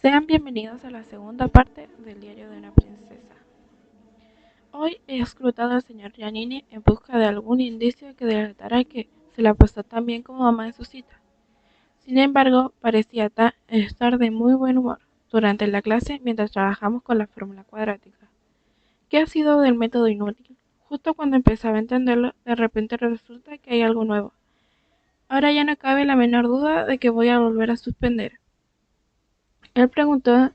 Sean bienvenidos a la segunda parte del diario de una princesa. Hoy he escrutado al señor Giannini en busca de algún indicio que delatara que se la pasó tan bien como mamá en su cita. Sin embargo, parecía estar de muy buen humor durante la clase mientras trabajamos con la fórmula cuadrática. ¿Qué ha sido del método inútil? Justo cuando empezaba a entenderlo, de repente resulta que hay algo nuevo. Ahora ya no cabe la menor duda de que voy a volver a suspender. Él preguntó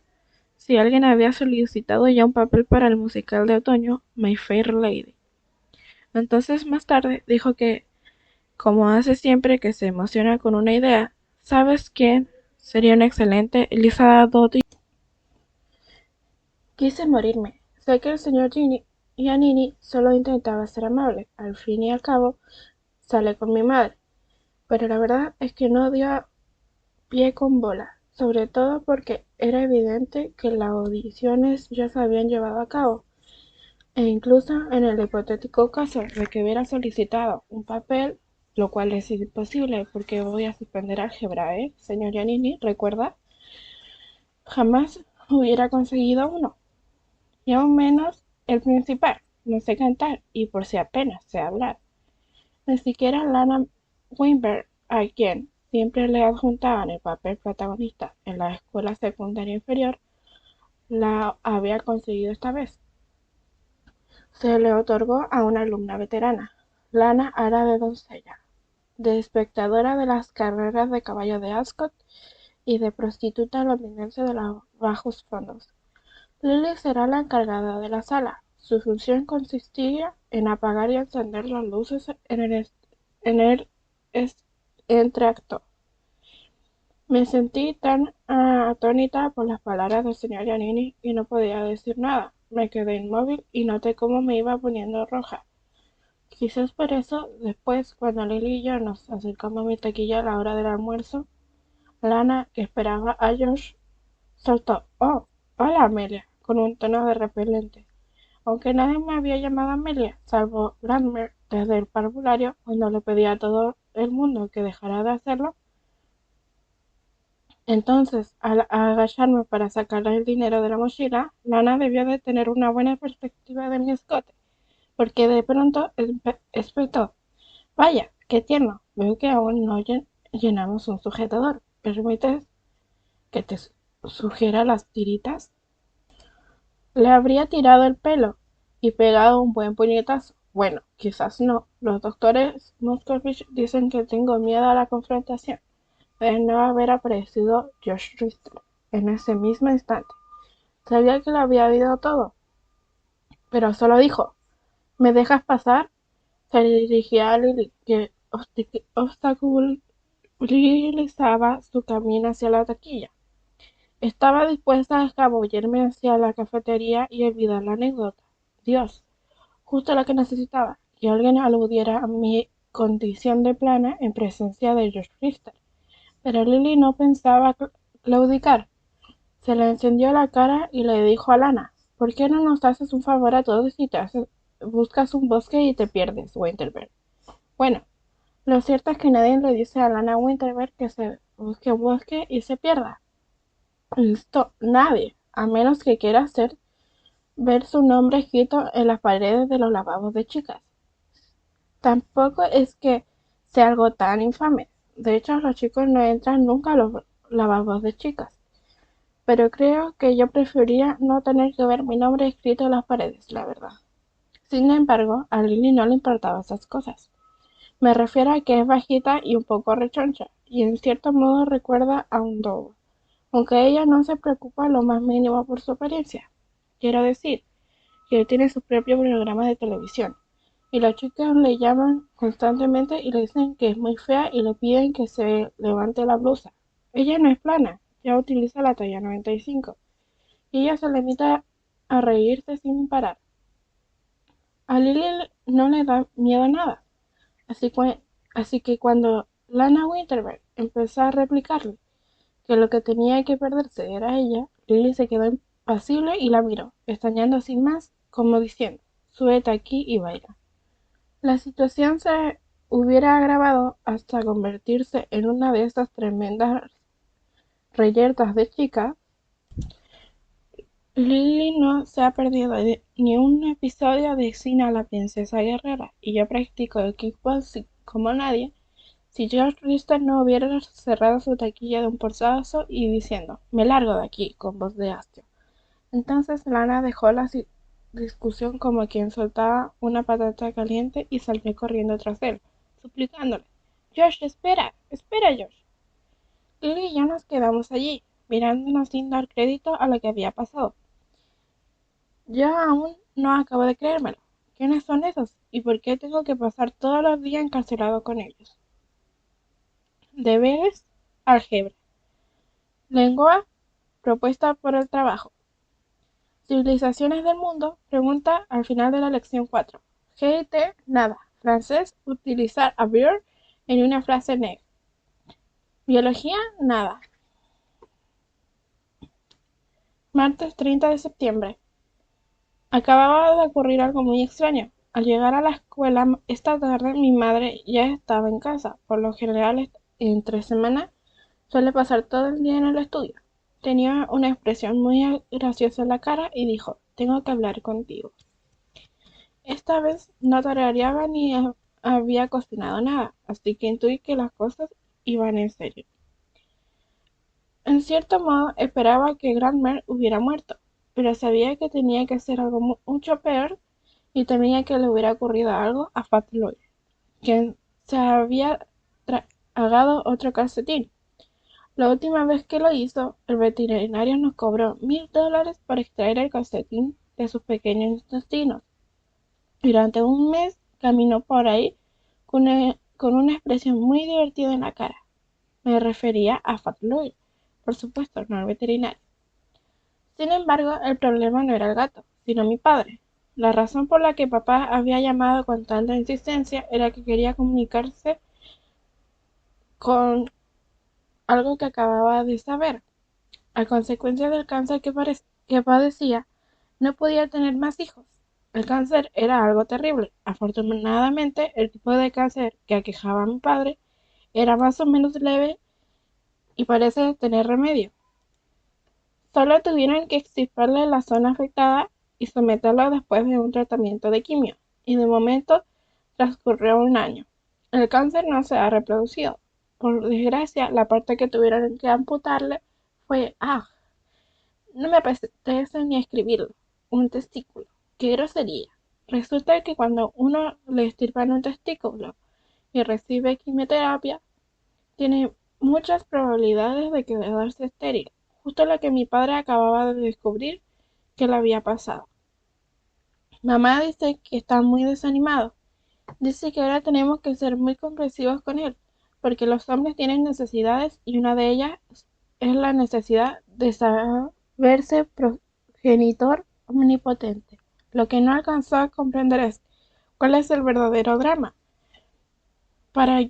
si alguien había solicitado ya un papel para el musical de otoño My Fair Lady. Entonces más tarde dijo que, como hace siempre que se emociona con una idea, ¿sabes quién sería una excelente Elisa Doty? Quise morirme. Sé que el señor Giannini solo intentaba ser amable. Al fin y al cabo, sale con mi madre. Pero la verdad es que no dio pie con bola, sobre todo porque era evidente que las audiciones ya se habían llevado a cabo. E incluso en el hipotético caso de que hubiera solicitado un papel, lo cual es imposible porque voy a suspender álgebra, señor Giannini, ¿recuerda? Jamás hubiera conseguido uno, y aún menos el principal. No sé cantar y por si apenas sé hablar. Ni siquiera Lana Weinberg, a quien siempre le adjuntaban el papel protagonista en la escuela secundaria inferior, la había conseguido esta vez. Se le otorgó a una alumna veterana, Lana Ara de doncella, de espectadora de las carreras de caballo de Ascot y de prostituta londinense de los bajos fondos. Lily será la encargada de la sala. Su función consistía en apagar y encender las luces en el entreacto. Me sentí tan atónita por las palabras del señor Giannini y no podía decir nada. Me quedé inmóvil y noté cómo me iba poniendo roja. Quizás por eso, después, cuando Lily y yo nos acercamos a mi taquilla a la hora del almuerzo, Lana, que esperaba a Josh, soltó: «Oh, hola, Amelia», con un tono de repelente. Aunque nadie me había llamado Amelia, salvo Branmer desde el parvulario, cuando le pedí a todo el mundo que dejara de hacerlo. Entonces, al agacharme para sacarle el dinero de la mochila, Lana debió de tener una buena perspectiva de mi escote, porque de pronto espetó: «Vaya, qué tierno. Veo que aún no llenamos un sujetador. ¿Permites que te sugiera las tiritas?». Le habría tirado el pelo y pegado un buen puñetazo. Bueno, quizás no. Los doctores Moscovich dicen que tengo miedo a la confrontación. De no haber aparecido Josh Rister en ese mismo instante. Sabía que lo había oído todo, pero solo dijo: «¿Me dejas pasar?». Se dirigía a Lily, que obstaculizaba su camino hacia la taquilla. Estaba dispuesta a escabullirme hacia la cafetería y olvidar la anécdota. Dios, justo lo que necesitaba, que alguien aludiera a mi condición de plana en presencia de Josh Richter. Pero Lily no pensaba claudicar. Se le encendió la cara y le dijo a Lana: «¿Por qué no nos haces un favor a todos y buscas un bosque y te pierdes, Winterberg?». Bueno, lo cierto es que nadie le dice a Lana Winterberg que se busque un bosque y se pierda. Listo, nadie, a menos que quiera hacer ver su nombre escrito en las paredes de los lavabos de chicas. Tampoco es que sea algo tan infame. De hecho, los chicos no entran nunca a los lavabos de chicas. Pero creo que yo preferiría no tener que ver mi nombre escrito en las paredes, la verdad. Sin embargo, a Lily no le importaban esas cosas. Me refiero a que es bajita y un poco rechoncha, y en cierto modo recuerda a un dogo, aunque ella no se preocupa lo más mínimo por su apariencia. Quiero decir, que tiene su propio programa de televisión, y los chicos le llaman constantemente y le dicen que es muy fea y le piden que se levante la blusa. Ella no es plana, ya utiliza la talla 95, y ella se limita a reírse sin parar. A Lily no le da miedo nada, así que cuando Lana Winterberg empezó a replicarle que lo que tenía que perderse era ella, Lily se quedó impasible y la miró, pestañeando sin más, como diciendo: «Súbete aquí y baila». La situación se hubiera agravado hasta convertirse en una de esas tremendas reyertas de chicas Lily no se ha perdido ni un episodio de Xena la princesa guerrera, y yo practico el kickboxing como nadie. Si George Lister no hubiera cerrado su taquilla de un portazo y diciendo «Me largo de aquí» con voz de hastio. Entonces Lana dejó la discusión como quien soltaba una patata caliente y salió corriendo tras él, suplicándole «George, espera, espera, George». Lily y yo nos quedamos allí, mirándonos sin dar crédito a lo que había pasado. Yo aún no acabo de creérmelo. ¿Quiénes son esos? ¿Y por qué tengo que pasar todos los días encarcelado con ellos? Deberes, álgebra. Lengua, propuesta por el trabajo. Civilizaciones del mundo, pregunta al final de la lección 4. GT, nada. Francés, utilizar avoir en una frase negra. Biología, nada. Martes 30 de septiembre. Acababa de ocurrir algo muy extraño. Al llegar a la escuela esta tarde mi madre ya estaba en casa. Por lo general entre semana suele pasar todo el día en el estudio. Tenía una expresión muy graciosa en la cara y dijo, tengo que hablar contigo. Esta vez no tarareaba ni había cocinado nada, así que intuí que las cosas iban en serio. En cierto modo esperaba que Grandmer hubiera muerto, pero sabía que tenía que ser algo mucho peor y temía que le hubiera ocurrido algo a Fat Lloyd, quien se había tragado otro calcetín. La última vez que lo hizo, el veterinario nos cobró $1000 por extraer el calcetín de sus pequeños intestinos. Durante un mes caminó por ahí con una expresión muy divertida en la cara. Me refería a Fat Lloyd, por supuesto, no al veterinario. Sin embargo, el problema no era el gato, sino mi padre. La razón por la que papá había llamado con tanta insistencia era que quería comunicarse con algo que acababa de saber. A consecuencia del cáncer que padecía, no podía tener más hijos. El cáncer era algo terrible. Afortunadamente, el tipo de cáncer que aquejaba a mi padre era más o menos leve y parece tener remedio. Solo tuvieron que extirparle la zona afectada y someterlo después de un tratamiento de quimio, y de momento transcurrió un año. El cáncer no se ha reproducido. Por desgracia, la parte que tuvieron que amputarle fue, no me apetece ni escribirlo, un testículo. ¡Qué grosería! Resulta que cuando uno le extirpan un testículo y recibe quimioterapia, tiene muchas probabilidades de quedarse estéril, justo lo que mi padre acababa de descubrir que le había pasado. Mamá dice que está muy desanimado. Dice que ahora tenemos que ser muy comprensivos con él, porque los hombres tienen necesidades y una de ellas es la necesidad de saberse progenitor omnipotente. Lo que no alcanzó a comprender es cuál es el verdadero drama. ¿Para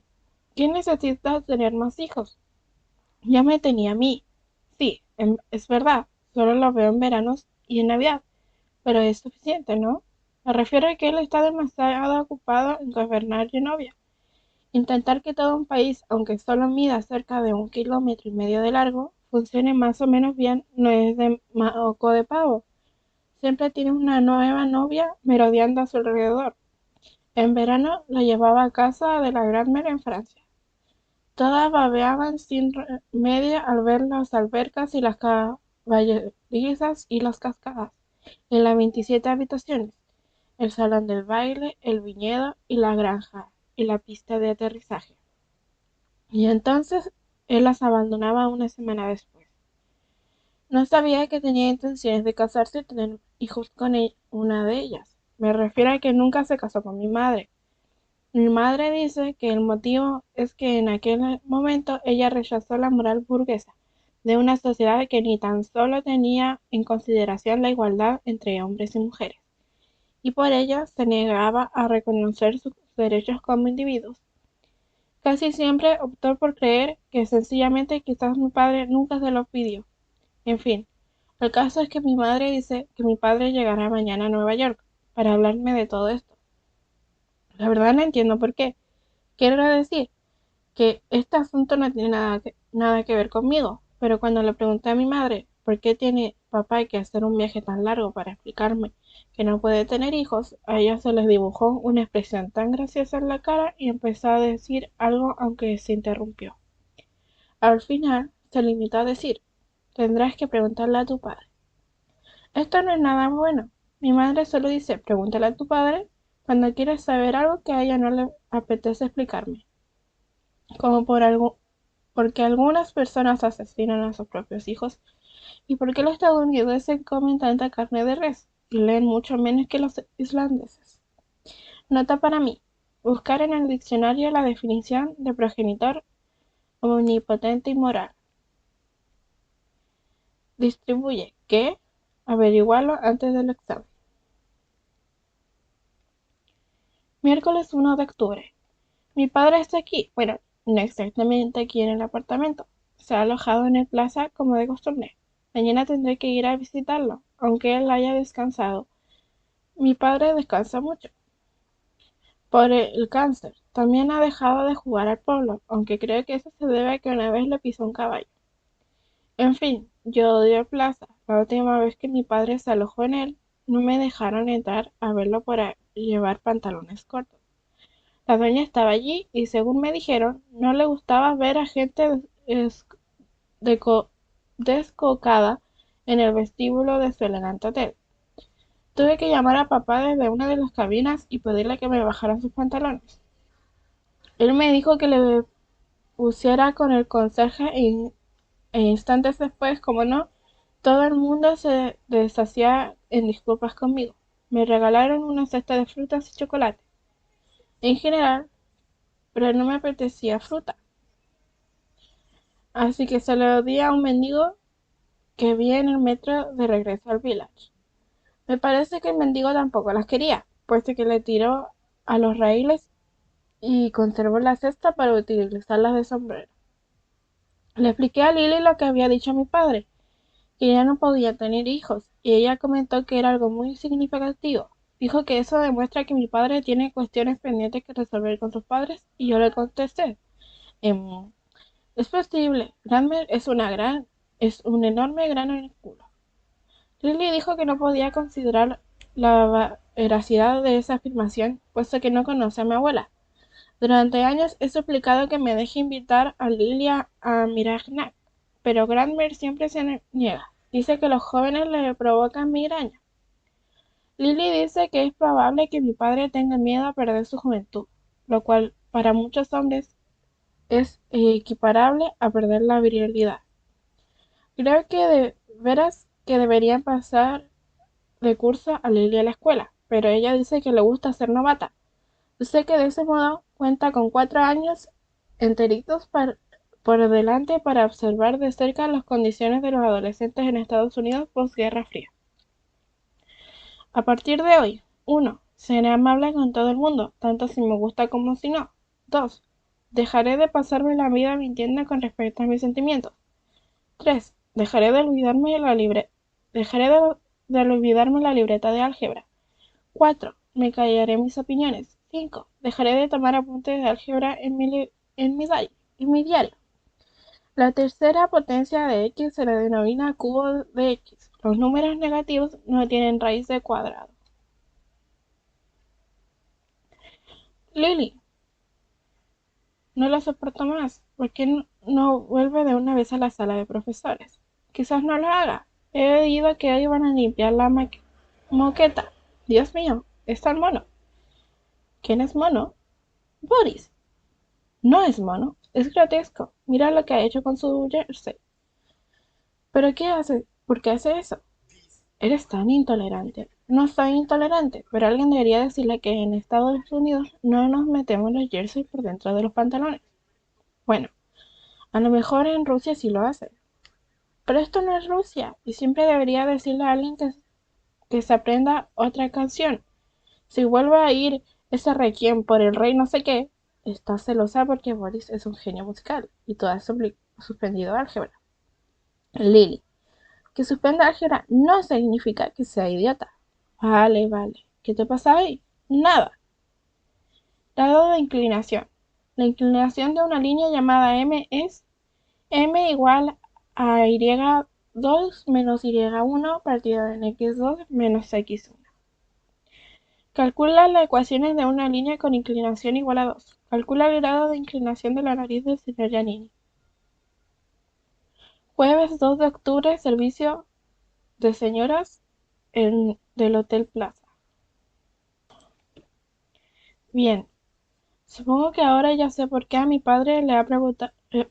qué necesita tener más hijos? Ya me tenía a mí. Sí, es verdad, solo lo veo en veranos y en Navidad, pero es suficiente, ¿no? Me refiero a que él está demasiado ocupado en gobernar Genovia. Intentar que todo un país, aunque solo mida cerca de 1,5 kilómetros de largo, funcione más o menos bien no es de moco de pavo. Siempre tiene una nueva novia merodeando a su alrededor. En verano la llevaba a casa de la Grandmer en Francia. Todas babeaban sin remedio al ver las albercas y las caballerizas y las cascadas en las 27 habitaciones, el salón del baile, el viñedo y la granja y la pista de aterrizaje. Y entonces él las abandonaba una semana después. No sabía que tenía intenciones de casarse y tener hijos con una de ellas. Me refiero a que nunca se casó con mi madre. Mi madre dice que el motivo es que en aquel momento ella rechazó la moral burguesa de una sociedad que ni tan solo tenía en consideración la igualdad entre hombres y mujeres, y por ello se negaba a reconocer sus derechos como individuos. Casi siempre optó por creer que sencillamente quizás mi padre nunca se lo pidió. En fin, el caso es que mi madre dice que mi padre llegará mañana a Nueva York para hablarme de todo esto. La verdad no entiendo por qué. Quiero decir que este asunto no tiene nada que ver conmigo, pero cuando le pregunté a mi madre por qué tiene papá que hacer un viaje tan largo para explicarme que no puede tener hijos, a ella se les dibujó una expresión tan graciosa en la cara y empezó a decir algo aunque se interrumpió. Al final se limitó a decir: tendrás que preguntarle a tu padre. Esto no es nada bueno. Mi madre solo dice: pregúntale a tu padre cuando quieres saber algo que a ella no le apetece explicarme. Como porque algunas personas asesinan a sus propios hijos y porque los estadounidenses comen tanta carne de res y leen mucho menos que los islandeses. Nota para mí: buscar en el diccionario la definición de progenitor omnipotente y moral. Distribuye. ¿Qué? Averiguarlo antes del examen. Miércoles 1 de octubre. Mi padre está aquí. Bueno, no exactamente aquí en el apartamento. Se ha alojado en el plaza como de costumbre. Mañana tendré que ir a visitarlo, aunque él haya descansado. Mi padre descansa mucho. Por el cáncer. También ha dejado de jugar al polo, aunque creo que eso se debe a que una vez le pisó un caballo. En fin, yo odio el plaza. La última vez que mi padre se alojó en él, no me dejaron entrar a verlo por llevar pantalones cortos. La dueña estaba allí y, según me dijeron, no le gustaba ver a gente descocada en el vestíbulo de su elegante hotel. Tuve que llamar a papá desde una de las cabinas y pedirle que me bajara sus pantalones. Él me dijo que le pusiera con el conserje e instantes después, como no, todo el mundo se deshacía en disculpas conmigo. Me regalaron una cesta de frutas y chocolate, en general, pero no me apetecía fruta. Así que se lo di a un mendigo que vi en el metro de regreso al village. Me parece que el mendigo tampoco las quería, puesto que le tiró a los raíles y conservó la cesta para utilizarlas de sombrero. Le expliqué a Lily lo que había dicho mi padre, que ella no podía tener hijos, y ella comentó que era algo muy significativo. Dijo que eso demuestra que mi padre tiene cuestiones pendientes que resolver con sus padres, y yo le contesté: es posible, Granmer es un enorme grano en el culo. Lily dijo que no podía considerar la veracidad de esa afirmación, puesto que no conoce a mi abuela. Durante años he suplicado que me deje invitar a Lily a Miragnac, pero Granmer siempre se niega. Dice que los jóvenes le provocan migraña. Lily dice que es probable que mi padre tenga miedo a perder su juventud, lo cual para muchos hombres es equiparable a perder la virilidad. Creo que de veras que deberían pasar de curso a Lily a la escuela, pero ella dice que le gusta ser novata. Sé que de ese modo cuenta con 4 años enteritos por delante para observar de cerca las condiciones de los adolescentes en Estados Unidos posguerra fría. A partir de hoy: 1. Seré amable con todo el mundo, tanto si me gusta como si no. 2. Dejaré de pasarme la vida mintiendo con respecto a mis sentimientos. 3. Dejaré de olvidarme la libreta de álgebra. 4. Me callaré mis opiniones. 5. Dejaré de tomar apuntes de álgebra en mi diario. La tercera potencia de x se le denomina cubo de x. Los números negativos no tienen raíz de cuadrado. Lily, no lo soporto más. ¿Por qué no vuelve de una vez a la sala de profesores? Quizás no lo haga. He oído que hoy van a limpiar la moqueta. Dios mío, es tan mono. ¿Quién es mono? Boris. No es mono, es grotesco. Mira lo que ha hecho con su jersey. ¿Pero qué hace? ¿Por qué hace eso? Eres tan intolerante. No soy intolerante, pero alguien debería decirle que en Estados Unidos no nos metemos los jerseys por dentro de los pantalones. Bueno, a lo mejor en Rusia sí lo hacen. Pero esto no es Rusia, y siempre debería decirle a alguien que se aprenda otra canción. Si vuelve a ir ese requiem por el rey no sé qué, está celosa porque Boris es un genio musical y tú has suspendido álgebra. Lily, que suspenda álgebra no significa que sea idiota. Vale, vale. ¿Qué te pasa ahí? Nada. Grado de inclinación. La inclinación de una línea llamada M es M igual a Y 2 menos y1 partido en x2 menos x1. Calcula las ecuaciones de una línea con inclinación igual a 2. Calcula el grado de inclinación de la nariz del señor Giannini. Jueves 2 de octubre, servicio de señoras del Hotel Plaza. Bien, supongo que ahora ya sé por qué a mi padre le ha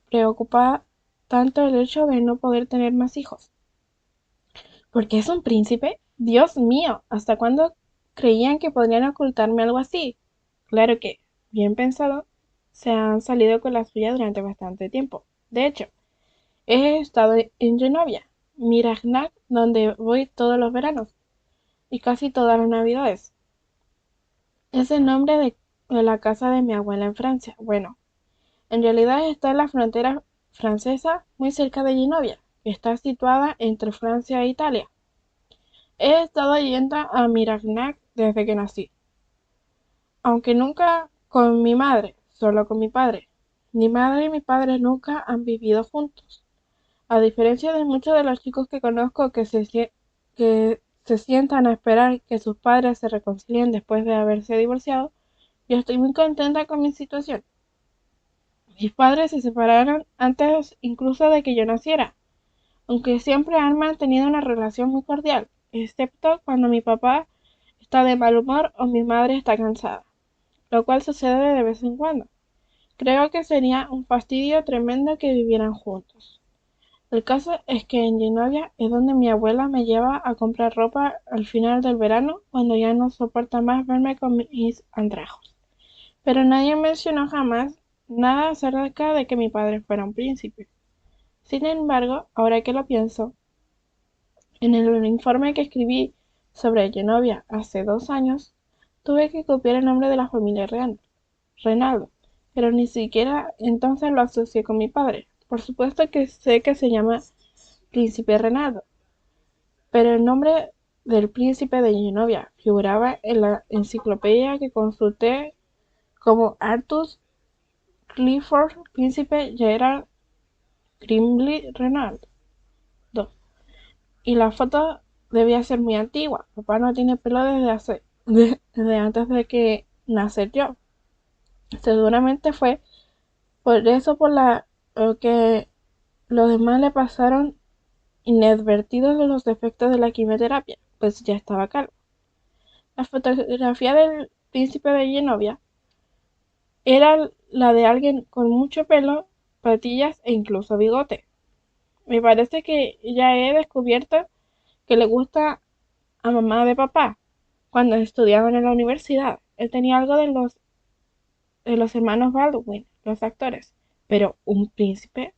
preocupado tanto el hecho de no poder tener más hijos. ¿Porque es un príncipe? Dios mío, ¿hasta cuándo creían que podrían ocultarme algo así? Claro que, bien pensado, se han salido con la suya durante bastante tiempo. De hecho, he estado en Genovia, Miragnac, donde voy todos los veranos y casi todas las navidades. Es el nombre de la casa de mi abuela en Francia. Bueno, en realidad está en la frontera francesa, muy cerca de Genovia, que está situada entre Francia e Italia. He estado yendo a Miragnac desde que nací, aunque nunca con mi madre, solo con mi padre. Mi madre y mi padre nunca han vivido juntos. A diferencia de muchos de los chicos que conozco que se sientan a esperar que sus padres se reconcilien después de haberse divorciado, yo estoy muy contenta con mi situación. Mis padres se separaron antes incluso de que yo naciera, aunque siempre han mantenido una relación muy cordial, excepto cuando mi papá está de mal humor o mi madre está cansada, lo cual sucede de vez en cuando. Creo que sería un fastidio tremendo que vivieran juntos. El caso es que en Genovia es donde mi abuela me lleva a comprar ropa al final del verano, cuando ya no soporta más verme con mis andrajos. Pero nadie mencionó jamás nada acerca de que mi padre fuera un príncipe. Sin embargo, ahora que lo pienso, en el informe que escribí sobre Genovia hace 2 años, tuve que copiar el nombre de la familia real, Renaldo, pero ni siquiera entonces lo asocié con mi padre. Por supuesto que sé que se llama Príncipe Renaldo, pero el nombre del príncipe de Genovia figuraba en la enciclopedia que consulté como Arthur Clifford, Príncipe Gerald Grimley Renaldo. Y la foto debía ser muy antigua. Papá no tiene pelo desde antes de que nacer yo. Seguramente fue por eso lo que los demás le pasaron inadvertidos de los efectos de la quimioterapia, pues ya estaba calvo. La fotografía del príncipe de Genovia era la de alguien con mucho pelo, patillas e incluso bigote. Me parece que ya he descubierto que le gusta a mamá de papá. Cuando estudiaban en la universidad, él tenía algo de los hermanos Baldwin, los actores. Pero un príncipe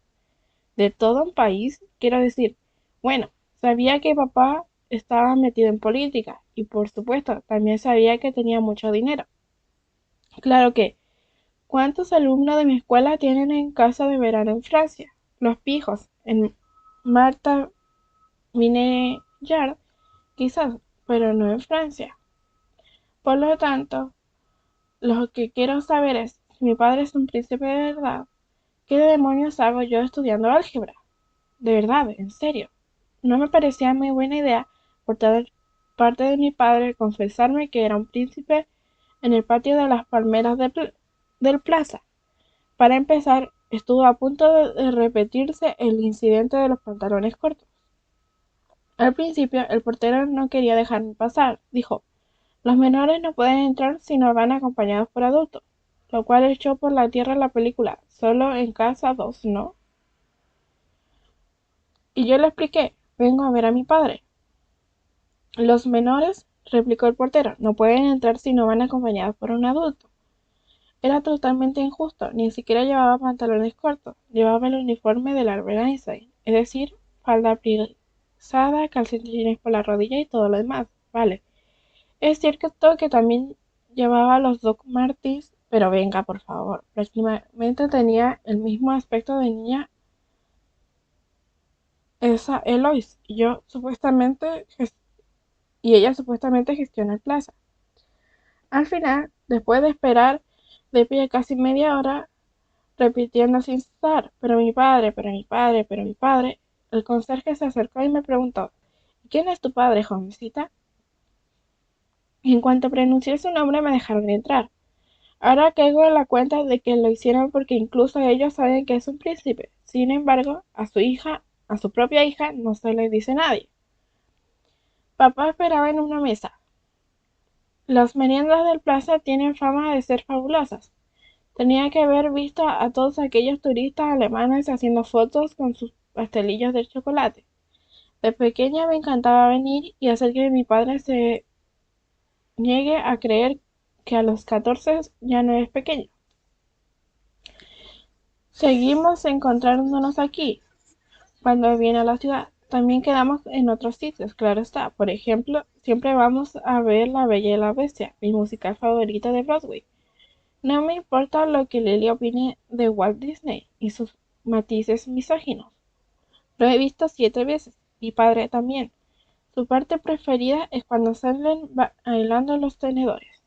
de todo un país, quiero decir, bueno, sabía que papá estaba metido en política y por supuesto también sabía que tenía mucho dinero. Claro que, ¿cuántos alumnos de mi escuela tienen en casa de verano en Francia? Los pijos, en Marta Vineyard, quizás, pero no en Francia. Por lo tanto, lo que quiero saber es, si mi padre es un príncipe de verdad, ¿qué demonios hago yo estudiando álgebra? De verdad, en serio. No me parecía muy buena idea por parte de mi padre confesarme que era un príncipe en el patio de las palmeras del plaza. Para empezar, estuvo a punto de repetirse el incidente de los pantalones cortos. Al principio, el portero no quería dejarme pasar. Dijo: los menores no pueden entrar si no van acompañados por adultos, lo cual echó por la tierra la película Solo en casa 2, ¿no? Y yo le expliqué: vengo a ver a mi padre. Los menores, replicó el portero, no pueden entrar si no van acompañados por un adulto. Era totalmente injusto, ni siquiera llevaba pantalones cortos, llevaba el uniforme del Albert Einstein, es decir, falda plisada, calcetines por la rodilla y todo lo demás, vale. Es cierto que también llevaba los Doc Martens, pero venga, por favor, prácticamente tenía el mismo aspecto de niña esa Eloise, y ella supuestamente gestiona el plaza. Al final, después de esperar de pie casi media hora, repitiendo sin cesar: pero mi padre, pero mi padre, pero mi padre, El conserje se acercó y me preguntó: ¿quién es tu padre, jovencita? En cuanto pronuncié su nombre me dejaron entrar. Ahora caigo en la cuenta de que lo hicieron porque incluso ellos saben que es un príncipe. Sin embargo, a su propia hija, no se le dice nadie. Papá esperaba en una mesa. Las meriendas del plaza tienen fama de ser fabulosas. Tenía que haber visto a todos aquellos turistas alemanes haciendo fotos con sus pastelillos de chocolate. De pequeña me encantaba venir y hacer que mi padre se niegue a creer que a los 14 ya no es pequeño. Seguimos encontrándonos aquí cuando viene a la ciudad. También quedamos en otros sitios, claro está. Por ejemplo, siempre vamos a ver La Bella y la Bestia, mi musical favorito de Broadway. No me importa lo que Lily opine de Walt Disney y sus matices misóginos. Lo he visto 7 veces, mi padre también. Su parte preferida es cuando salen bailando los tenedores.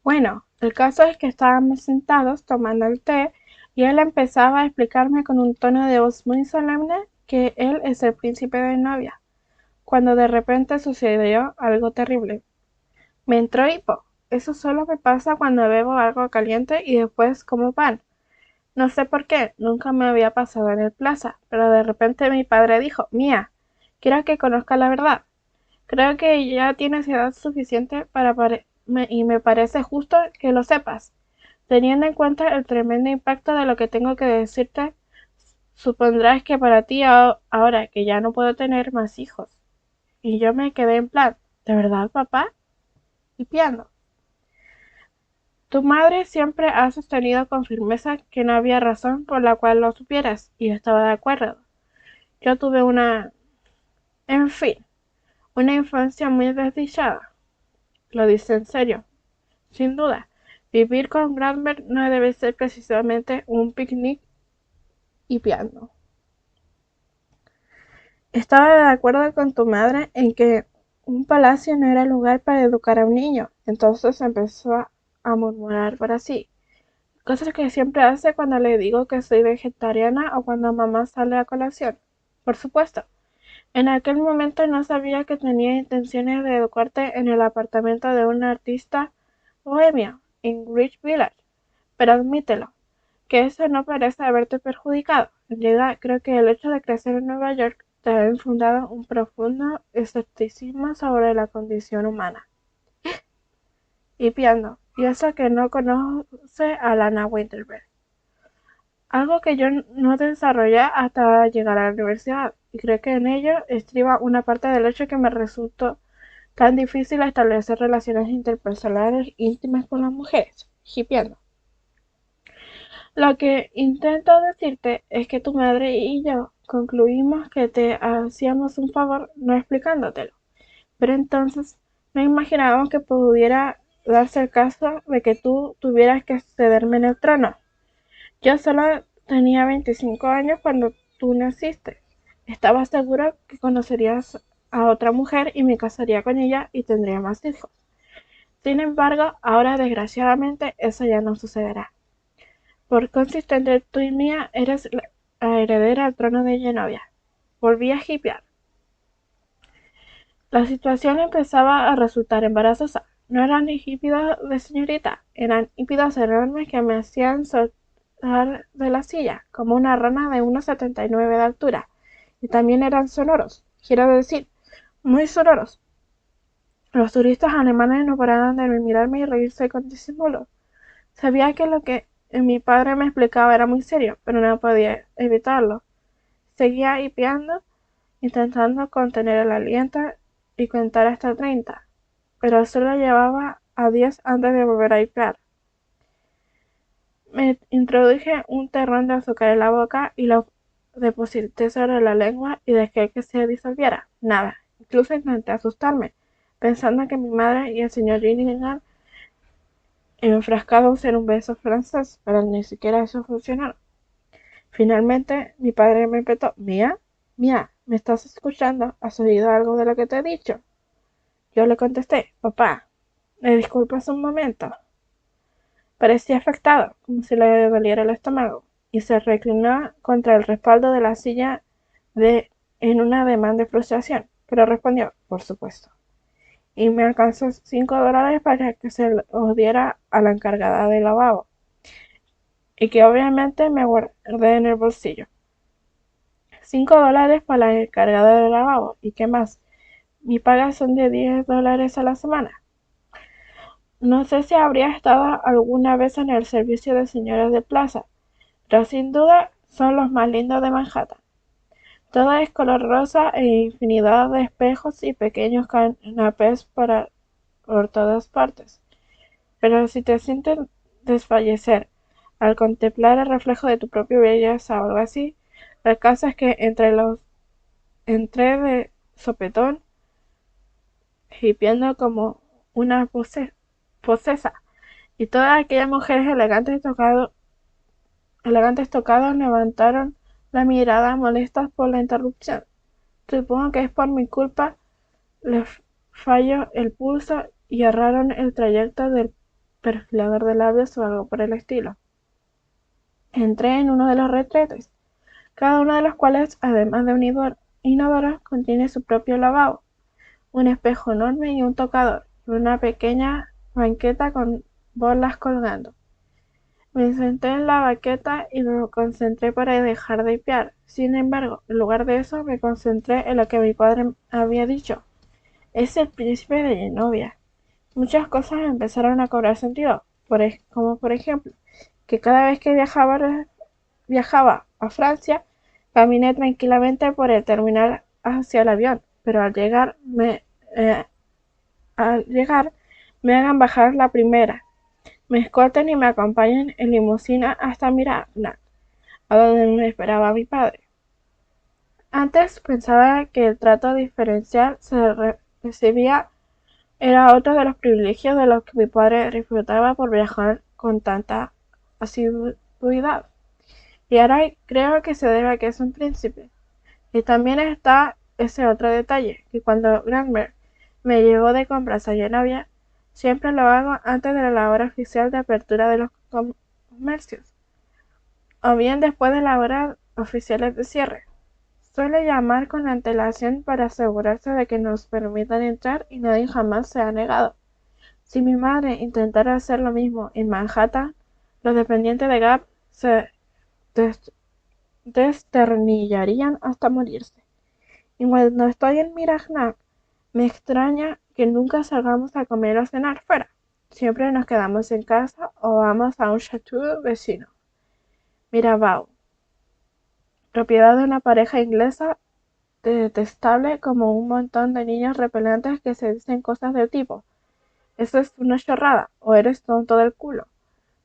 Bueno, el caso es que estábamos sentados tomando el té y él empezaba a explicarme con un tono de voz muy solemne que él es el príncipe de novia, cuando de repente sucedió algo terrible. Me entró hipo. Eso solo me pasa cuando bebo algo caliente y después como pan. No sé por qué, nunca me había pasado en el plaza, pero de repente mi padre dijo: Mía, quiero que conozca la verdad. Creo que ya tienes edad suficiente y me parece justo que lo sepas. Teniendo en cuenta el tremendo impacto de lo que tengo que decirte, supondrás que para ti ahora que ya no puedo tener más hijos. Y yo me quedé en plan: ¿de verdad, papá? Y piano. Tu madre siempre ha sostenido con firmeza que no había razón por la cual lo supieras, y estaba de acuerdo. Yo tuve en fin, una infancia muy desdichada. Lo dice en serio. Sin duda, vivir con Granberg no debe ser precisamente un picnic y piano. Estaba de acuerdo con tu madre en que un palacio no era lugar para educar a un niño. Entonces empezó a murmurar para sí. Cosas que siempre hace cuando le digo que soy vegetariana o cuando mamá sale a colación. Por supuesto, en aquel momento no sabía que tenía intenciones de educarte en el apartamento de un artista bohemio en Greenwich Village, pero admítelo, que eso no parece haberte perjudicado. En realidad, creo que el hecho de crecer en Nueva York te ha infundado un profundo escepticismo sobre la condición humana. Y piano, y eso que no conoce a Lana Winterberg. Algo que yo no desarrollé hasta llegar a la universidad, y creo que en ello estriba una parte del hecho que me resultó tan difícil establecer relaciones interpersonales íntimas con las mujeres, hipiendo. Lo que intento decirte es que tu madre y yo concluimos que te hacíamos un favor no explicándotelo, pero entonces no imaginábamos que pudiera darse el caso de que tú tuvieras que cederme en el trono. Yo solo tenía 25 años cuando tú naciste. Estaba seguro que conocerías a otra mujer y me casaría con ella y tendría más hijos. Sin embargo, ahora desgraciadamente eso ya no sucederá. Por consiguiente, tú y Mía eres la heredera al trono de Genovia. Volví a hipear. La situación empezaba a resultar embarazosa. No eran hípidos de señorita, eran hípidos enormes que me hacían saltar de la silla, como una rana de 1,79 de altura. Y también eran sonoros, quiero decir, muy sonoros. Los turistas alemanes no paraban de mirarme y reírse con disimulo. Sabía que lo que mi padre me explicaba era muy serio, pero no podía evitarlo. Seguía hipeando, intentando contener el aliento y contar hasta 30, pero solo llevaba a 10 antes de volver a hipear. Me introduje un terrón de azúcar en la boca y lo deposité sobre la lengua y dejé que se disolviera. Nada, incluso intenté asustarme, pensando que mi madre y el señor Gillingham enfrascados en un beso francés, pero ni siquiera eso funcionó. Finalmente, mi padre me petó: Mía, Mía, ¿me estás escuchando? ¿Has oído algo de lo que te he dicho? Yo le contesté: Papá, ¿me disculpas un momento? Parecía afectado, como si le doliera el estómago. y se reclinó contra el respaldo de la silla en un ademán de frustración, pero respondió, por supuesto. Y me alcanzó $5 para que se los diera a la encargada del lavabo, y que obviamente me guardé en el bolsillo. $5 para la encargada del lavabo, ¿y qué más? Mi paga son de $10 a la semana. No sé si habría estado alguna vez en el servicio de señoras de plaza, pero sin duda son los más lindos de Manhattan. Todo es color rosa e infinidad de espejos y pequeños canapés por todas partes. Pero si te sientes desfallecer al contemplar el reflejo de tu propia belleza o algo así, el caso es que entré de sopetón, hipiendo como una posesa, y todas aquellas mujeres elegantes tocados levantaron la mirada molestas por la interrupción. Supongo que es por mi culpa, les falló el pulso y erraron el trayecto del perfilador de labios o algo por el estilo. Entré en uno de los retretes, cada uno de los cuales, además de un inodoro, contiene su propio lavabo, un espejo enorme y un tocador, y una pequeña banqueta con bolas colgando. Me senté en la banqueta y me concentré para dejar de hipear. Sin embargo, en lugar de eso, me concentré en lo que mi padre había dicho. Es el príncipe de Genovia. Muchas cosas empezaron a cobrar sentido, como por ejemplo, que cada vez que viajaba a Francia, caminé tranquilamente por el terminal hacia el avión, pero eh, al llegar me hagan bajar la primera, me escolten y me acompañen en limusina hasta Miragnac, a donde me esperaba mi padre. Antes pensaba que el trato diferencial recibía era otro de los privilegios de los que mi padre disfrutaba por viajar con tanta asiduidad. Y ahora creo que se debe a que es un príncipe. Y también está ese otro detalle, que cuando Granbert me llevó de compras a Genovia, siempre lo hago antes de la hora oficial de apertura de los comercios, o bien después de las horas oficiales de cierre. Suele llamar con antelación para asegurarse de que nos permitan entrar y nadie jamás se ha negado. Si mi madre intentara hacer lo mismo en Manhattan, los dependientes de Gap se desternillarían hasta morirse. Y cuando estoy en Miragnac, me extraña que nunca salgamos a comer o cenar fuera. Siempre nos quedamos en casa o vamos a un chateau vecino. Mirabeau, propiedad de una pareja inglesa detestable como un montón de niños repelentes que se dicen cosas del tipo: eso es una chorrada, o eres tonto del culo.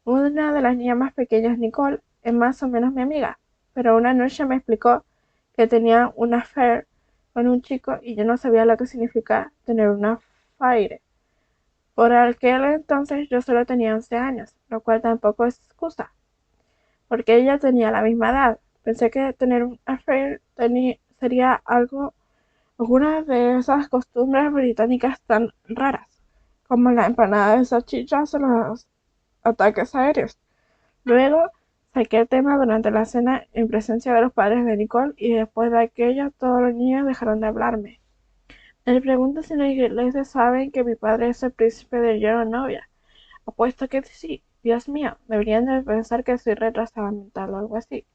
Una de las niñas más pequeñas, Nicole, es más o menos mi amiga, pero una noche me explicó que tenía una affair con un chico y yo no sabía lo que significa tener una affair. Por aquel entonces yo solo tenía 11 años, lo cual tampoco es excusa, porque ella tenía la misma edad. Pensé que tener un affair sería alguna de esas costumbres británicas tan raras, como la empanada de salchichas o los ataques aéreos. Luego saqué el tema durante la cena en presencia de los padres de Nicole y después de aquello todos los niños dejaron de hablarme. Me pregunto si los ingleses saben que mi padre es el príncipe de Genovia. Apuesto que sí. Dios mío, deberían de pensar que soy retrasada mental o algo así.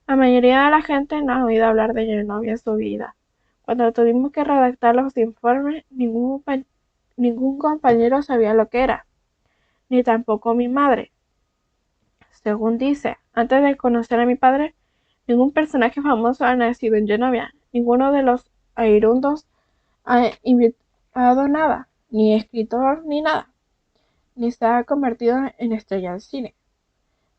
La mayoría de la gente no ha oído hablar de Genovia en su vida. Cuando tuvimos que redactar los informes, ningún compañero sabía lo que era, ni tampoco mi madre. Según dice, antes de conocer a mi padre, ningún personaje famoso ha nacido en Genovia. Ninguno de los airundos ha inventado nada, ni escritor ni nada, ni se ha convertido en estrella de cine.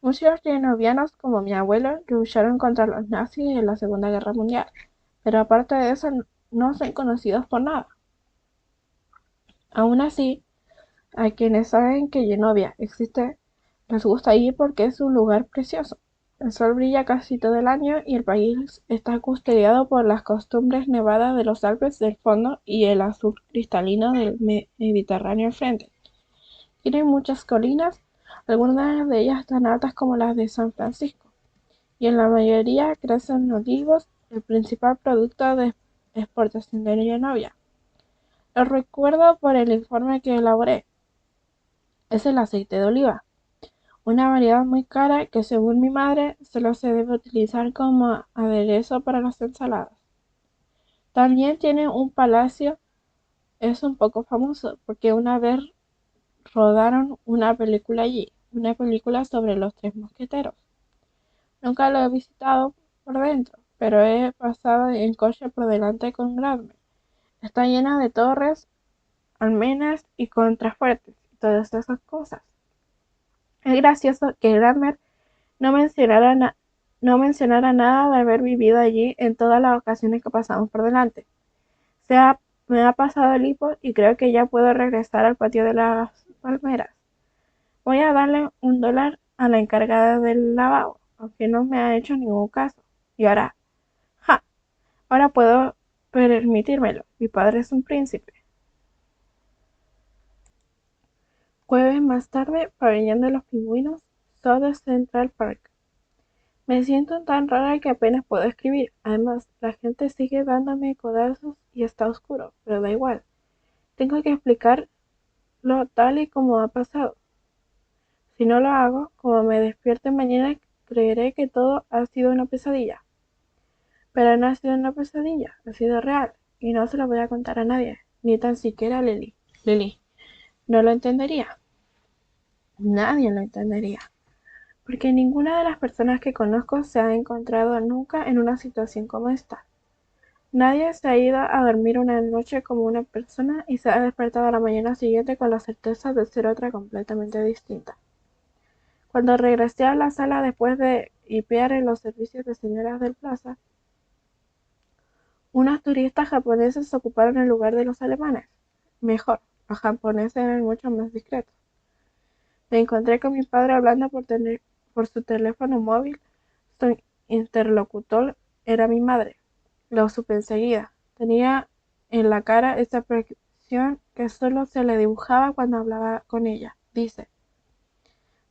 Muchos genovianos, como mi abuelo, lucharon contra los nazis en la Segunda Guerra Mundial, pero aparte de eso no son conocidos por nada. Aun así, a quienes saben que Genovia existe les gusta ir porque es un lugar precioso. El sol brilla casi todo el año y el país está custodiado por las costumbres nevadas de los Alpes del fondo y el azul cristalino del Mediterráneo al frente. Tiene muchas colinas, Algunas de ellas tan altas como las de San Francisco, y en la mayoría crecen olivos, el principal producto de exportación de Nigeria. Lo recuerdo por el informe que elaboré. Es el aceite de oliva, una variedad muy cara que según mi madre solo se debe utilizar como aderezo para las ensaladas. También tiene un palacio, es un poco famoso porque una vez rodaron una película allí, una película sobre los tres mosqueteros. Nunca lo he visitado por dentro, pero he pasado en coche por delante con Gradmer. Está llena de torres, almenas y contrafuertes y todas esas cosas. Es gracioso que Gradmer no mencionara nada de haber vivido allí en todas las ocasiones que pasamos por delante. Me ha pasado el hipo y creo que ya puedo regresar al patio de las palmeras. Voy a darle $1 a la encargada del lavabo, aunque no me ha hecho ningún caso. Y ahora, ¡ja! Ahora puedo permitírmelo. Mi padre es un príncipe. Jueves más tarde, pabellón de los pingüinos, South Central Park. Me siento tan rara que apenas puedo escribir. Además, la gente sigue dándome codazos y está oscuro, pero da igual. Tengo que explicarlo tal y como ha pasado. Si no lo hago, como me despierte mañana, creeré que todo ha sido una pesadilla. Pero no ha sido una pesadilla, ha sido real, y no se lo voy a contar a nadie, ni tan siquiera a Lily. Lily no lo entendería. Nadie lo entendería. Porque ninguna de las personas que conozco se ha encontrado nunca en una situación como esta. Nadie se ha ido a dormir una noche como una persona y se ha despertado a la mañana siguiente con la certeza de ser otra completamente distinta. Cuando regresé a la sala después de hipear en los servicios de señoras del plaza, unos turistas japoneses ocuparon el lugar de los alemanes. Mejor, los japoneses eran mucho más discretos. Me encontré con mi padre hablando por su teléfono móvil. Su interlocutor era mi madre. Lo supe enseguida. Tenía en la cara esa expresión que solo se le dibujaba cuando hablaba con ella. Dice: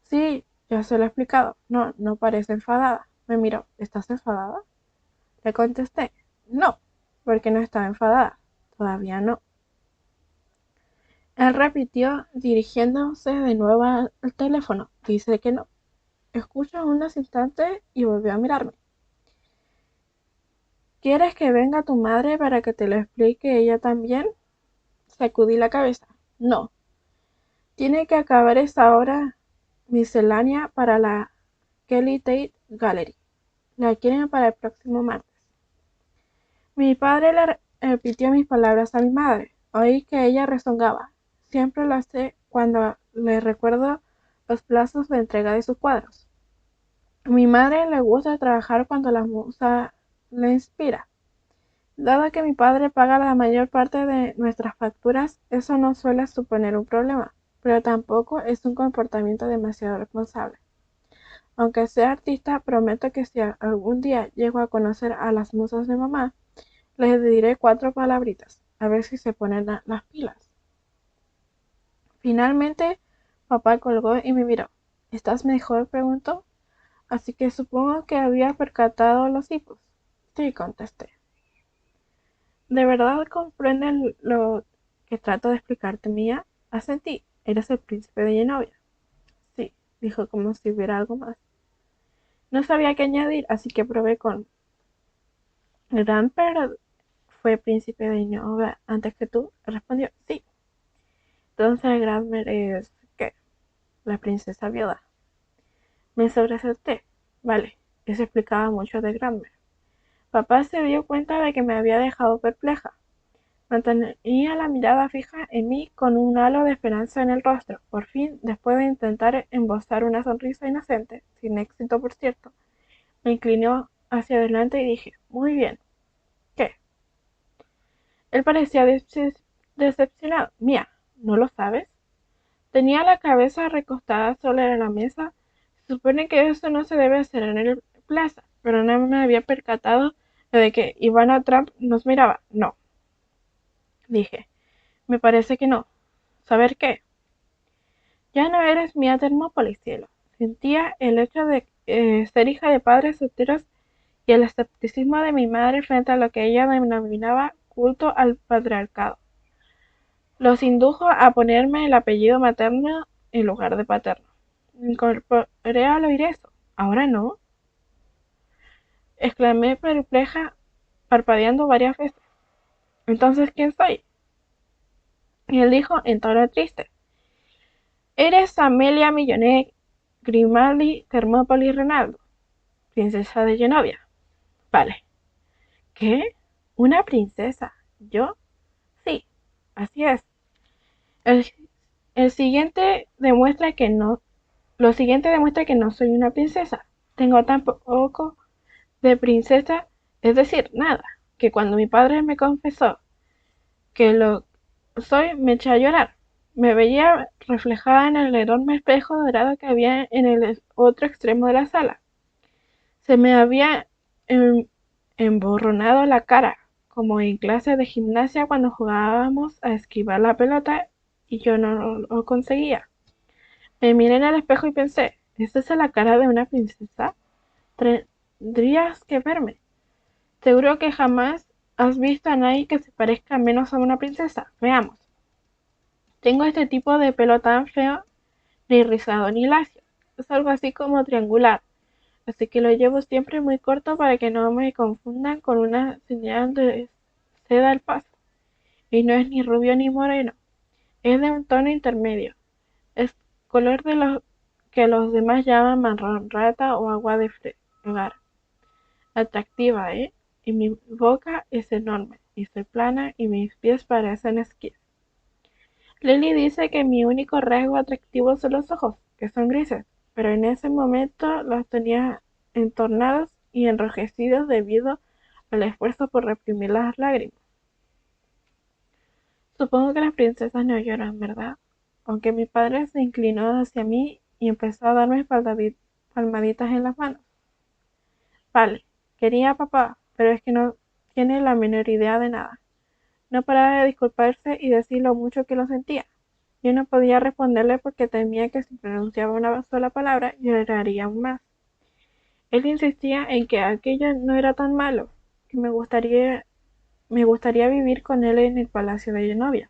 sí, ya se lo he explicado. No, no parece enfadada. Me miró. ¿Estás enfadada? Le contesté: no, porque no estaba enfadada. Todavía no. Él repitió, dirigiéndose de nuevo al teléfono: dice que no. Escucho unos instantes y volvió a mirarme. ¿Quieres que venga tu madre para que te lo explique ella también? Sacudí la cabeza. No. Tiene que acabar esa obra miscelánea para la Kelly Tate Gallery. La quieren para el próximo martes. Mi padre le repitió mis palabras a mi madre. Oí que ella rezongaba. Siempre lo hace cuando le recuerdo los plazos de entrega de sus cuadros. A mi madre le gusta trabajar cuando la musa le inspira. Dado que mi padre paga la mayor parte de nuestras facturas, eso no suele suponer un problema, pero tampoco es un comportamiento demasiado responsable. Aunque sea artista, prometo que si algún día llego a conocer a las musas de mamá, les diré 4 palabritas, a ver si se ponen las pilas. Finalmente, papá colgó y me miró. ¿Estás mejor?, preguntó. Así que supongo que había percatado los hipos. Sí, contesté. ¿De verdad comprendes lo que trato de explicarte, Mía? Asentí. ¿Eres el príncipe de Genovia? Sí, dijo como si hubiera algo más. No sabía qué añadir, así que probé con: ¿Granper fue príncipe de Genovia antes que tú? Respondió: sí. Entonces Granper es... ¿qué? La princesa viuda. Me sobresalté. Vale, eso explicaba mucho de Granper. Papá se dio cuenta de que me había dejado perpleja. Mantenía la mirada fija en mí con un halo de esperanza en el rostro. Por fin, después de intentar embozar una sonrisa inocente, sin éxito por cierto, me inclinó hacia adelante y dije: muy bien. ¿Qué? Él parecía decepcionado. Mía, ¿no lo sabes? Tenía la cabeza recostada sobre la mesa. Se supone que eso no se debe hacer en el plaza, pero no me había percatado de que Ivana Trump nos miraba. No, dije. Me parece que no. ¿Saber qué? Ya no eres mía Termópolis, cielo. Sentía el hecho de ser hija de padres solteros y el escepticismo de mi madre frente a lo que ella denominaba culto al patriarcado. Los indujo a ponerme el apellido materno en lugar de paterno. Me incorporé al oír eso. ¿Ahora no? Exclamé perpleja, parpadeando varias veces. ¿Entonces quién soy? Y él dijo en tono triste: Eres Amelia Millonet Grimaldi Termópoli Renaldo, princesa de Genovia. Vale. ¿Qué? ¿Una princesa? ¿Yo? Sí, así es. El, el siguiente demuestra que no, lo siguiente demuestra que no soy una princesa. Tengo tan poco de princesa, es decir, nada, que cuando mi padre me confesó que lo soy, me eché a llorar. Me veía reflejada en el enorme espejo dorado que había en el otro extremo de la sala. Se me había em- emborronado la cara, como en clase de gimnasia cuando jugábamos a esquivar la pelota y yo no lo conseguía. Me miré en el espejo y pensé, ¿esta es la cara de una princesa? Tendrías que verme. Seguro que jamás has visto a nadie que se parezca menos a una princesa. Veamos. Tengo este tipo de pelo tan feo, ni rizado ni lacio. Es algo así como triangular, así que lo llevo siempre muy corto para que no me confundan con una señal de seda al paso. Y no es ni rubio ni moreno, es de un tono intermedio. Es color de los que los demás llaman marrón rata o agua de fregar. Atractiva, ¿eh? Y mi boca es enorme, y soy plana, y mis pies parecen esquíes. Lily dice que mi único rasgo atractivo son los ojos, que son grises, pero en ese momento los tenía entornados y enrojecidos debido al esfuerzo por reprimir las lágrimas. Supongo que las princesas no lloran, ¿verdad? Aunque mi padre se inclinó hacia mí y empezó a darme palmaditas en las manos. Vale, quería a papá, pero es que no tiene la menor idea de nada. No paraba de disculparse y decir lo mucho que lo sentía. Yo no podía responderle porque temía que si pronunciaba una sola palabra lloraría aún más. Él insistía en que aquello no era tan malo, que me gustaría vivir con él en el palacio de Genovia,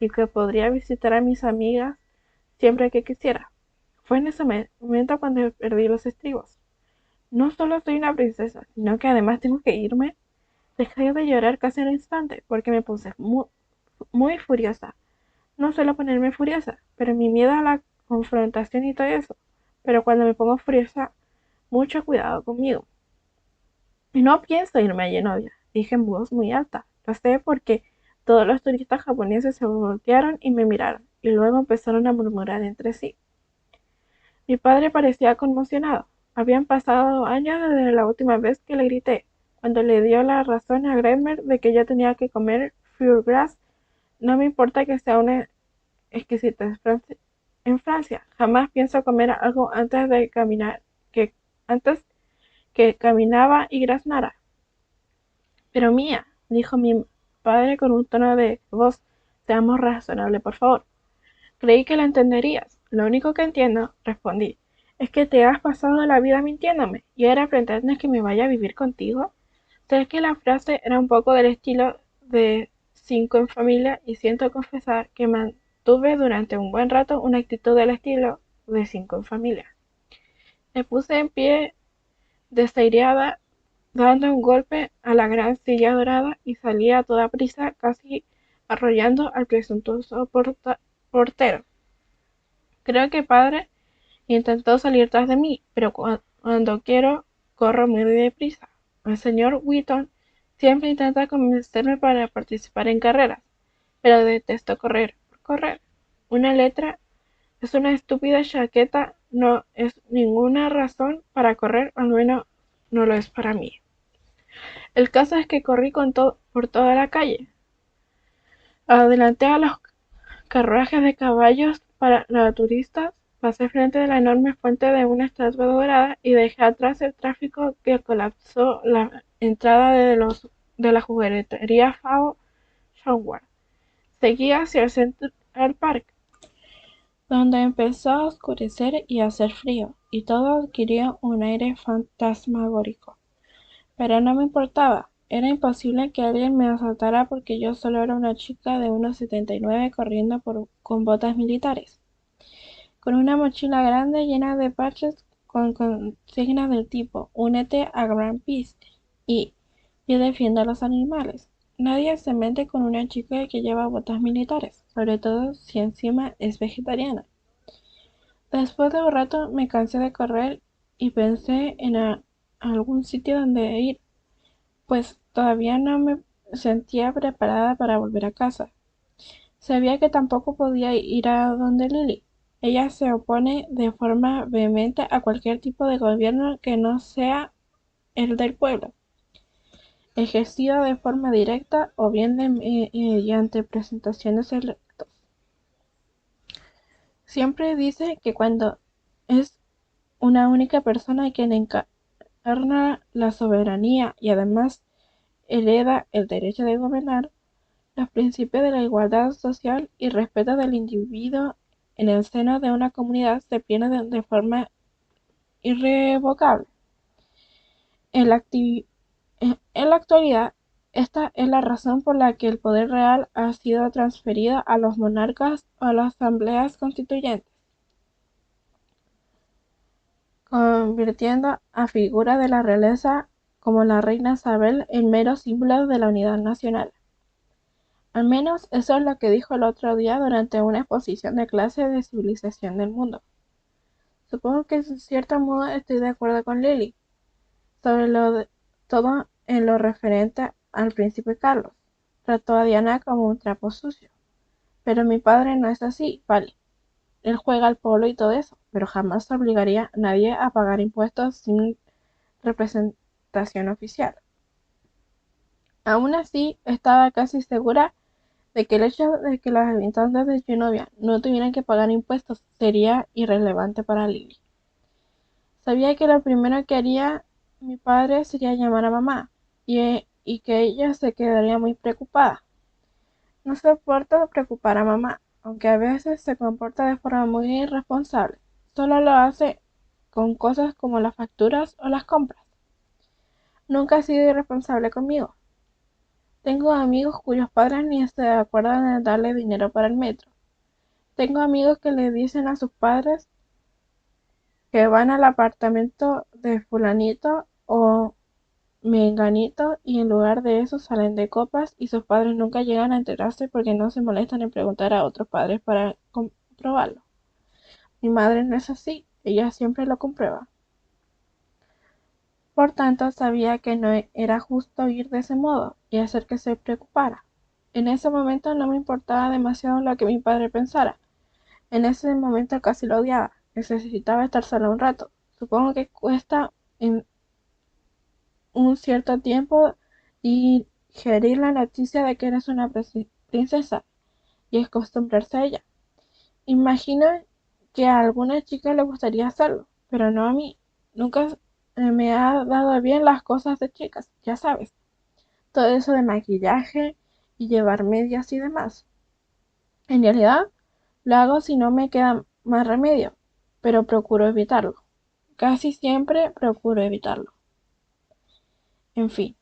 y que podría visitar a mis amigas siempre que quisiera. Fue en ese momento cuando perdí los estribos. No solo soy una princesa, sino que además tengo que irme. Dejé de llorar casi al instante, porque me puse muy furiosa. No suelo ponerme furiosa, pero mi miedo a la confrontación y todo eso. Pero cuando me pongo furiosa, mucho cuidado conmigo. No pienso irme a Genovia, dije en voz muy alta. Lo sé porque todos los turistas japoneses se voltearon y me miraron, y luego empezaron a murmurar entre sí. Mi padre parecía conmocionado. Habían pasado años desde la última vez que le grité, cuando le dio la razón a Greimer de que yo tenía que comer foie. No me importa que sea una exquisita en Francia. Jamás pienso comer algo antes que caminaba y graznara. Pero mía, dijo mi padre con un tono de voz, seamos razonables, por favor. Creí que lo entenderías. Lo único que entiendo, respondí, es que te has pasado la vida mintiéndome y ahora pretendes que me vaya a vivir contigo. Sé que la frase era un poco del estilo de cinco en familia y siento confesar que mantuve durante un buen rato una actitud del estilo de cinco en familia. Me puse en pie desairada, dando un golpe a la gran silla dorada y salí a toda prisa, casi arrollando al presuntuoso portero. Creo que padre intentó salir tras de mí, pero cuando quiero corro muy deprisa. El señor Wheaton siempre intenta convencerme para participar en carreras, pero detesto correr por correr. Una letra es una estúpida chaqueta, no es ninguna razón para correr, al menos no lo es para mí. El caso es que corrí por toda la calle. Adelanté a los carruajes de caballos para los turistas, pasé frente a la enorme fuente de una estatua dorada y dejé atrás el tráfico que colapsó la entrada de la juguetería Fao Shonward. Seguí hacia el Central Park. donde empezó a oscurecer y a hacer frío, y todo adquirió un aire fantasmagórico. Pero no me importaba. Era imposible que alguien me asaltara porque yo solo era una chica de 1,79 corriendo con botas militares, con una mochila grande llena de parches con consignas del tipo "Únete a Greenpeace" y "Yo defiendo a los animales". Nadie se mete con una chica que lleva botas militares, sobre todo si encima es vegetariana. Después de un rato me cansé de correr y pensé en algún sitio donde ir, pues todavía no me sentía preparada para volver a casa. Sabía que tampoco podía ir a donde Lily. Ella se opone de forma vehemente a cualquier tipo de gobierno que no sea el del pueblo, ejercido de forma directa o bien mediante presentaciones electos. Siempre dice que cuando es una única persona quien encarna la soberanía y además hereda el derecho de gobernar, los principios de la igualdad social y respeto del individuo en el seno de una comunidad se pierden de forma irrevocable. En la actualidad, esta es la razón por la que el poder real ha sido transferido a los monarcas o a las asambleas constituyentes, convirtiendo a figuras de la realeza como la reina Isabel en meros símbolos de la unidad nacional. Al menos eso es lo que dijo el otro día durante una exposición de clase de civilización del mundo. Supongo que en cierto modo estoy de acuerdo con Lily, sobre todo en lo referente al príncipe Carlos. Trató a Diana como un trapo sucio. Pero mi padre no es así, vale. Él juega al polo y todo eso, pero jamás obligaría a nadie a pagar impuestos sin representación oficial. Aún así, estaba casi segura de que el hecho de que los habitantes de Genovia no tuvieran que pagar impuestos sería irrelevante para Lily. Sabía que lo primero que haría mi padre sería llamar a mamá, y que ella se quedaría muy preocupada. No soporto preocupar a mamá, aunque a veces se comporta de forma muy irresponsable. Solo lo hace con cosas como las facturas o las compras. Nunca ha sido irresponsable conmigo. Tengo amigos cuyos padres ni se acuerdan de darle dinero para el metro. Tengo amigos que le dicen a sus padres que van al apartamento de fulanito o menganito y en lugar de eso salen de copas y sus padres nunca llegan a enterarse porque no se molestan en preguntar a otros padres para comprobarlo. Mi madre no es así, ella siempre lo comprueba. Por tanto, sabía que no era justo ir de ese modo y hacer que se preocupara. En ese momento no me importaba demasiado lo que mi padre pensara. En ese momento casi lo odiaba. Necesitaba estar sola un rato. Supongo que cuesta en un cierto tiempo digerir la noticia de que eres una princesa y acostumbrarse a ella. Imagino que a alguna chica le gustaría hacerlo, pero no a mí. Nunca me ha dado bien las cosas de chicas, ya sabes. Todo eso de maquillaje y llevar medias y demás. En realidad, lo hago si no me queda más remedio, pero procuro evitarlo. Casi siempre procuro evitarlo. En fin,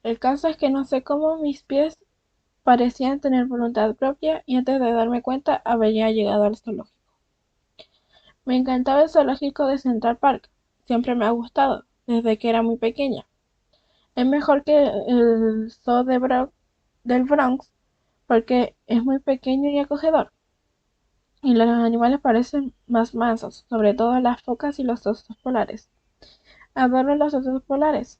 el caso es que no sé cómo mis pies parecían tener voluntad propia y antes de darme cuenta había llegado al zoológico. Me encantaba el zoológico de Central Park. Siempre me ha gustado, desde que era muy pequeña. Es mejor que el zoo del Bronx porque es muy pequeño y acogedor. Y los animales parecen más mansos, sobre todo las focas y los osos polares. Adoro los osos polares.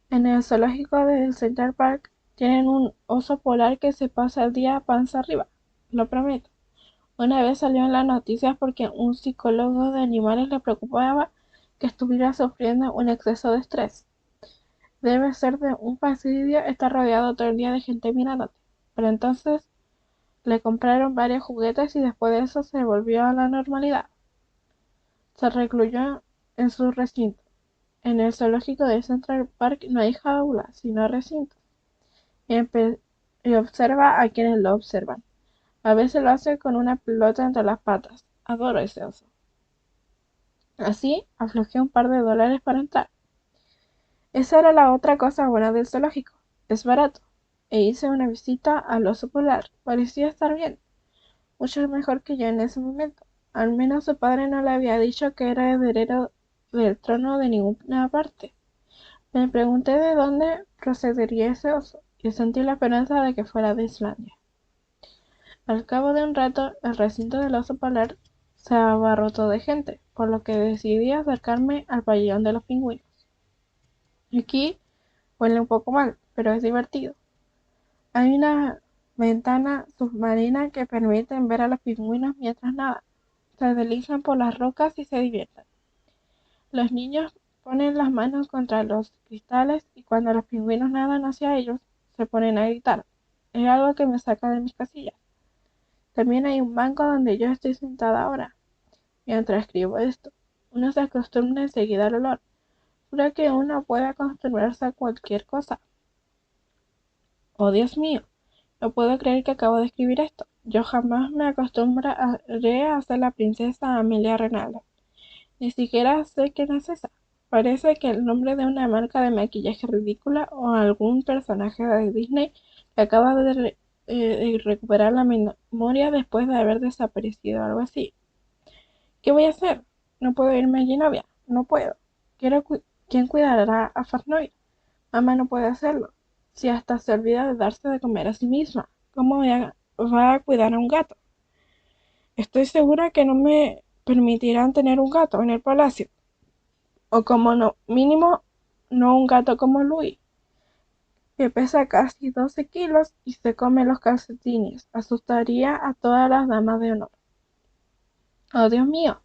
En el zoológico del Central Park tienen un oso polar que se pasa el día panza arriba, lo prometo. Una vez salió en las noticias porque un psicólogo de animales le preocupaba que estuviera sufriendo un exceso de estrés. Debe ser de un fastidio estar rodeado todo el día de gente mirándote. Pero entonces le compraron varios juguetes y después de eso se volvió a la normalidad. Se recluyó en su recinto. En el zoológico de Central Park no hay jaulas, sino recintos. Y observa a quienes lo observan. A veces lo hace con una pelota entre las patas. Adoro ese oso. Así aflojé un par de dólares para entrar. Esa era la otra cosa buena del zoológico. Es barato. E hice una visita al oso polar. Parecía estar bien. Mucho mejor que yo en ese momento. Al menos su padre no le había dicho que era heredero del trono de ninguna parte. Me pregunté de dónde procedería ese oso, y sentí la esperanza de que fuera de Islandia. Al cabo de un rato, el recinto del oso polar se abarrotó de gente, por lo que decidí acercarme al pabellón de los pingüinos. Aquí huele un poco mal, pero es divertido. Hay una ventana submarina que permite ver a los pingüinos mientras nadan. Se deslizan por las rocas y se divierten. Los niños ponen las manos contra los cristales y cuando los pingüinos nadan hacia ellos, se ponen a gritar. Es algo que me saca de mis casillas. También hay un banco donde yo estoy sentada ahora, mientras escribo esto. Uno se acostumbra enseguida al olor. Creo que uno puede acostumbrarse a cualquier cosa. Oh, Dios mío, no puedo creer que acabo de escribir esto. Yo jamás me acostumbraré a ser la princesa Amelia Renaldo. Ni siquiera sé quién es esa. Parece que el nombre de una marca de maquillaje ridícula o algún personaje de Disney que acaba de recuperar la memoria después de haber desaparecido o algo así. ¿Qué voy a hacer? No puedo irme allí novia. No puedo. ¿Quién cuidará a Farnoy? Mamá no puede hacerlo. Si hasta se olvida de darse de comer a sí misma, ¿cómo va a cuidar a un gato? Estoy segura que no me permitirán tener un gato en el palacio. O como no, mínimo no un gato como Louis, que pesa casi 12 kilos y se come los calcetines. Asustaría a todas las damas de honor. Oh, Dios mío,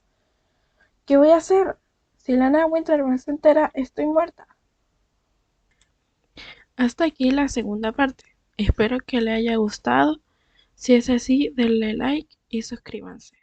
¿qué voy a hacer? Si Lana Winter se entera, estoy muerta. Hasta aquí la segunda parte. Espero que le haya gustado. Si es así, denle like y suscríbanse.